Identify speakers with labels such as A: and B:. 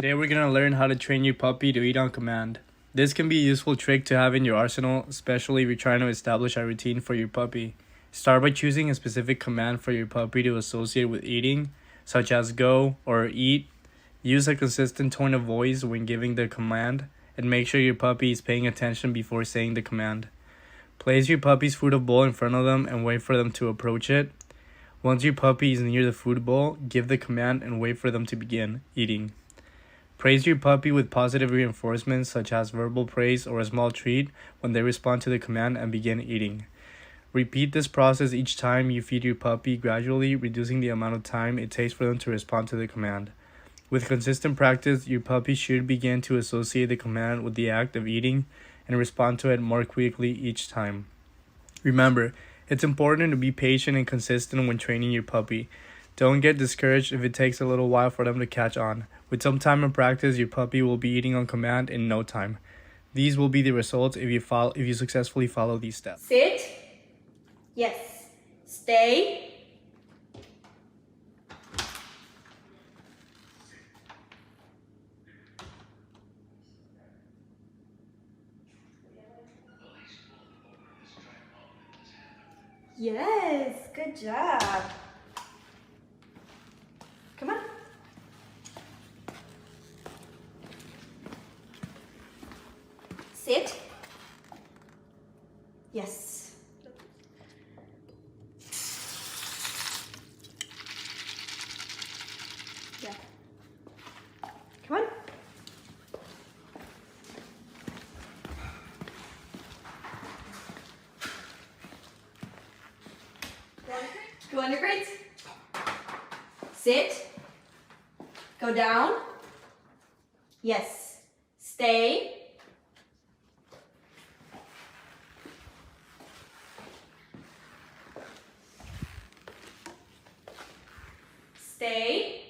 A: Today we're going to learn how to train your puppy to eat on command. This can be a useful trick to have in your arsenal, especially if you're trying to establish a routine for your puppy. Start by choosing a specific command for your puppy to associate with eating, such as go or eat. Use a consistent tone of voice when giving the command, and make sure your puppy is paying attention before saying the command. Place your puppy's food bowl in front of them and wait for them to approach it. Once your puppy is near the food bowl, give the command and wait for them to begin eating. Praise your puppy with positive reinforcements such as verbal praise or a small treat when they respond to the command and begin eating. Repeat this process each time you feed your puppy, gradually reducing the amount of time it takes for them to respond to the command. With consistent practice, your puppy should begin to associate the command with the act of eating and respond to it more quickly each time. Remember, it's important to be patient and consistent when training your puppy. Don't get discouraged if it takes a little while for them to catch on. With some time and practice, your puppy will be eating on command in no time. These will be the results if you successfully follow these steps.
B: Sit. Yes. Stay. Yes, good job. Come on. Sit. Yes. Yeah. Come on. Go under crates. Sit. Go down. Yes. Stay. Stay.